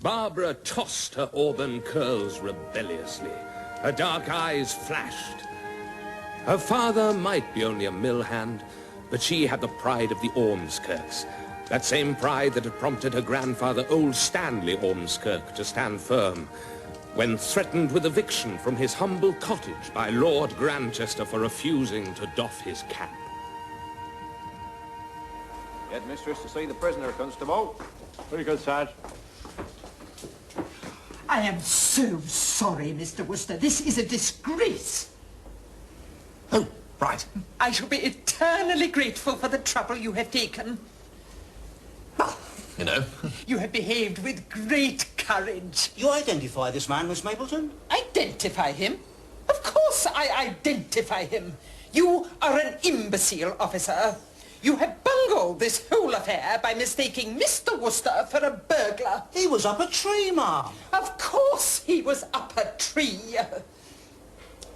Barbara tossed her auburn curls rebelliously. Her dark eyes flashed. Her father might be only a mill hand, but she had the pride of the Ormskirks. That same pride that had prompted her grandfather, old Stanley Ormskirk, to stand firm when threatened with eviction from his humble cottage by Lord Grantchester for refusing to doff his cap. Get mistress to see the prisoner, Constable. Very good, Sarge. I am so sorry, Mr. Wooster. This is a disgrace. Oh, right. I shall be eternally grateful for the trouble you have taken. Well, you know. You have behaved with great courage. You identify this man, Miss Mapleton? Identify him? Of course I identify him. You are an imbecile, officer. You have bungled this whole affair by mistaking Mr. Wooster for a burglar. He was up a tree, ma'am. Of course he was up a tree.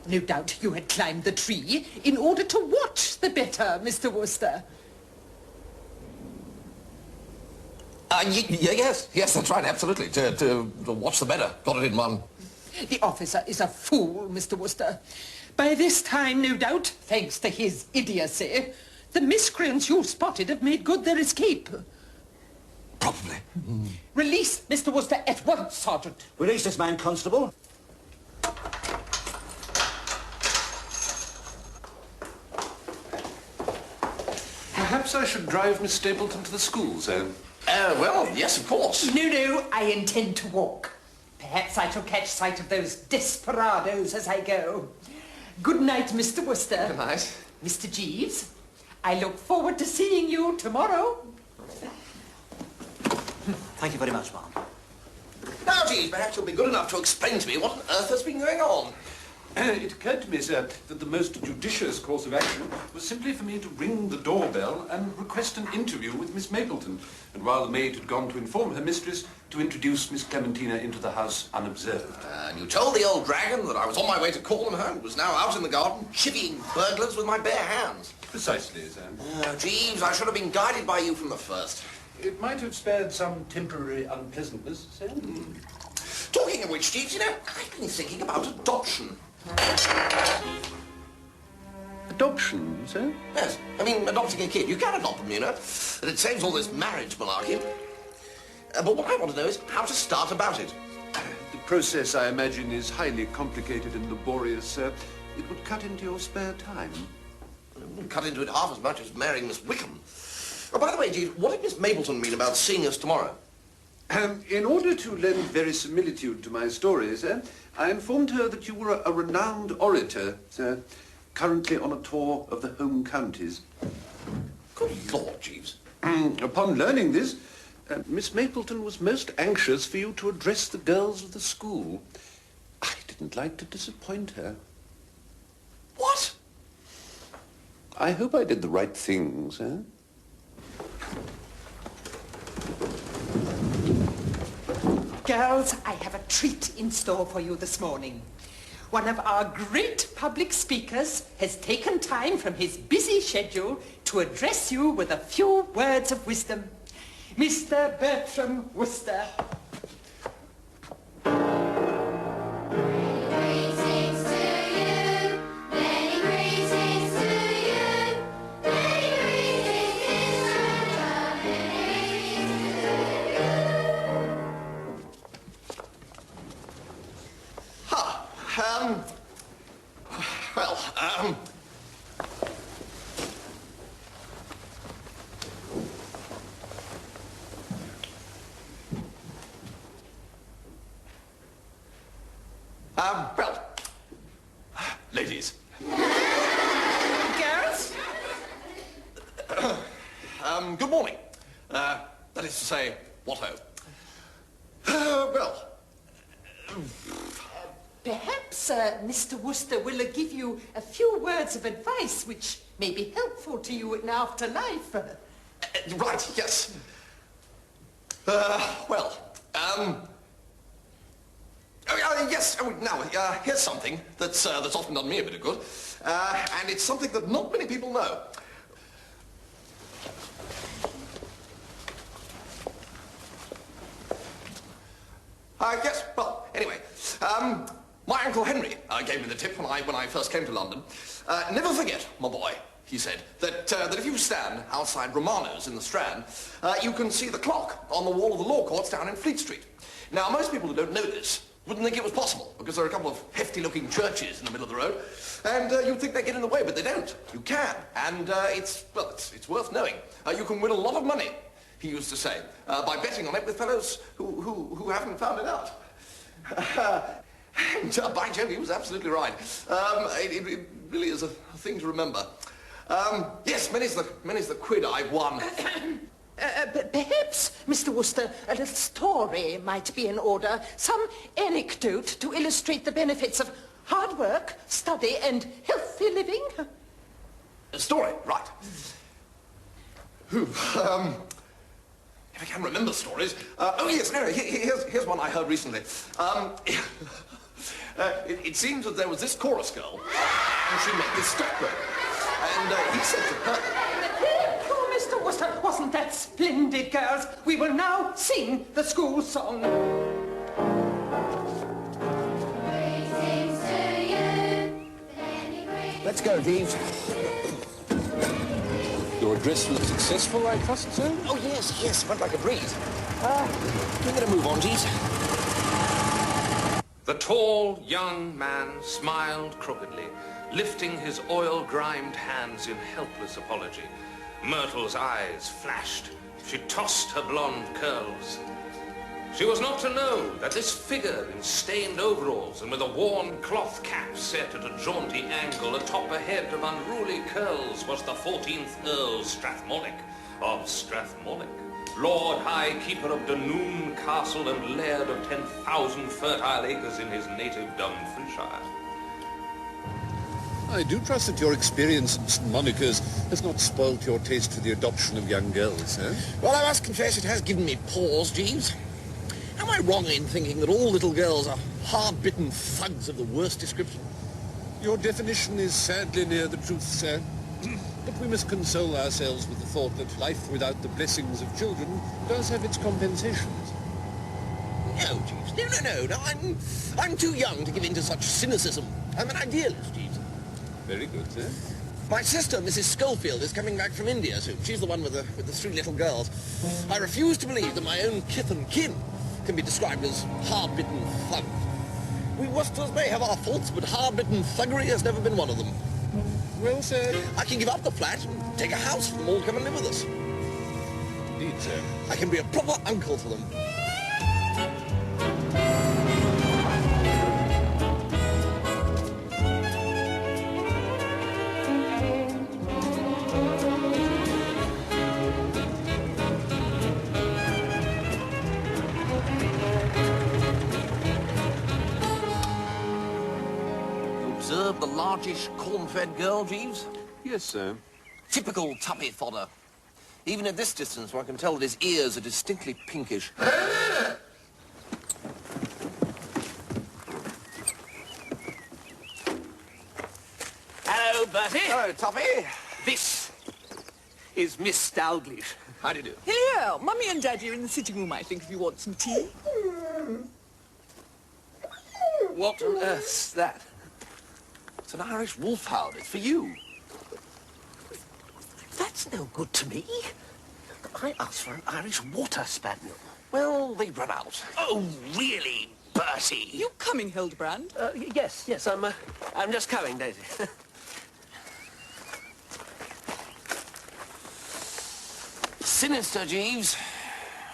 No doubt you had climbed the tree in order to watch the better, Mr. Wooster. Yes, that's right, absolutely. To watch the better. Got it in one. The officer is a fool, Mr. Wooster. By this time, no doubt, thanks to his idiocy, the miscreants you spotted have made good their escape. Probably. Release Mr. Wooster at once, Sergeant. Release this man, Constable. Perhaps I should drive Miss Stapleton to the school, Zone. Well, yes, of course. No, I intend to walk. Perhaps I shall catch sight of those desperados as I go. Good night, Mr. Wooster. Good night. Mr. Jeeves, I look forward to seeing you tomorrow. Thank you very much, ma'am. Now, Jeeves, perhaps you'll be good enough to explain to me what on earth has been going on. It occurred to me, sir, that the most judicious course of action was simply for me to ring the doorbell and request an interview with Miss Mapleton, and while the maid had gone to inform her mistress, to introduce Miss Clementina into the house unobserved. And you told the old dragon that I was on my way to call them home, was now out in the garden, chivying burglars with my bare hands. Precisely, sir. Jeeves, I should have been guided by you from the first. It might have spared some temporary unpleasantness, sir. Talking of which, Jeeves, you know, I've been thinking about adoption. Adoption, sir? Yes, I mean, adopting a kid. You can adopt them, you know. And it saves all this marriage malarkey. But what I want to know is how to start about it. The process, I imagine, is highly complicated and laborious, sir. It would cut into your spare time. It wouldn't cut into it half as much as marrying Miss Wickham. Oh, by the way, Jeeves, what did Miss Mapleton mean about seeing us tomorrow? In order to lend verisimilitude to my story, sir, I informed her that you were a renowned orator, sir, currently on a tour of the home counties. Good Lord, Jeeves. Upon learning this, Miss Mapleton was most anxious for you to address the girls of the school. I didn't like to disappoint her. What? I hope I did the right thing, sir. Girls, I have a treat in store for you this morning. One of our great public speakers has taken time from his busy schedule to address you with a few words of wisdom. Mr. Bertram Wooster. Ladies. Girls? Good morning. That is to say, what ho? Perhaps Mr. Wooster will give you a few words of advice which may be helpful to you in afterlife. Right, yes. Yes, now, here's something that's often done me a bit of good, and it's something that not many people know. Yes, well, anyway, my Uncle Henry gave me the tip when I first came to London. Never forget, my boy, he said, that if you stand outside Romano's in the Strand, you can see the clock on the wall of the law courts down in Fleet Street. Now, most people who don't know this wouldn't think it was possible, because there are a couple of hefty-looking churches in the middle of the road, and you'd think they get in the way, but they don't. You can, and it's worth knowing. You can win a lot of money, he used to say, by betting on it with fellows who haven't found it out. And by Jove, he was absolutely right. It really is a thing to remember. Yes, many's the quid I've won. Perhaps, Mr. Wooster, a little story might be in order. Some anecdote to illustrate the benefits of hard work, study, and healthy living. A story, right. If I can remember stories. Oh, yes, no, here's one I heard recently. It seems that there was this chorus girl, and she met this stockbroker. And he said to her... Poor Mr. Wooster, wasn't that splendid, girls? We will now sing the school song. Let's go, Jeeves. Your address was successful, I trust, sir? Oh, yes, went like a breeze. We're going to move on, Jeeves. The tall, young man smiled crookedly, lifting his oil-grimed hands in helpless apology. Myrtle's eyes flashed. She tossed her blonde curls. She was not to know that this figure in stained overalls and with a worn cloth cap set at a jaunty angle atop a head of unruly curls was the 14th Earl Strathmollick of Strathmollick, Lord High Keeper of Dunoon Castle and Laird of 10,000 fertile acres in his native Dumfriesshire. I do trust that your experience in St. Monica's has not spoilt your taste for the adoption of young girls, eh? Well, I must confess it has given me pause, Jeeves. Am I wrong in thinking that all little girls are hard-bitten thugs of the worst description? Your definition is sadly near the truth, sir. But we must console ourselves with the thought that life without the blessings of children does have its compensations. No, Jeeves. No. I'm too young to give in to such cynicism. I'm an idealist, Jeeves. Very good, sir. My sister, Mrs. Schofield, is coming back from India soon. She's the one with the 3 little girls. I refuse to believe that my own kith and kin can be described as hard-bitten thugs. We Woosters may have our faults, but hard-bitten thuggery has never been one of them. Well, sir... I can give up the flat and take a house for them all to come and live with us. Indeed, sir. I can be a proper uncle to them. The largish, corn-fed girl, Jeeves? Yes, sir. Typical tuppy fodder. Even at this distance, one can tell that his ears are distinctly pinkish. Hello, Bertie. Hello, Tuppy. This is Miss Dalglish. How do you do? Hello. Mummy and Daddy are in the sitting room, I think, if you want some tea. What on earth's that? It's an Irish wolfhound. It's for you. That's no good to me. I asked for an Irish water spaniel. Well, they run out. Oh, really, Bertie? You coming, Hildebrand? Yes, I'm just coming, Daisy. Sinister, Jeeves.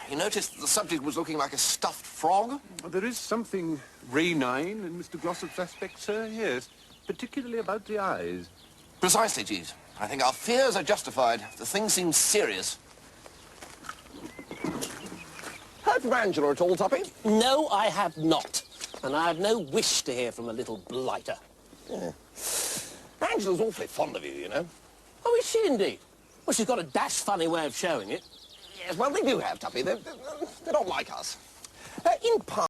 You noticed that the subject was looking like a stuffed frog? There is something ranine in Mr. Glossop's aspect, sir, yes. Particularly about the eyes. Precisely, Jeeves. I think our fears are justified. The thing seems serious. Heard from Angela at all, Tuppy? No, I have not. And I have no wish to hear from a little blighter. Yeah. Angela's awfully fond of you, you know. Oh, is she indeed? Well, she's got a dash funny way of showing it. Yes, well, they do have, Tuppy. They're not like us.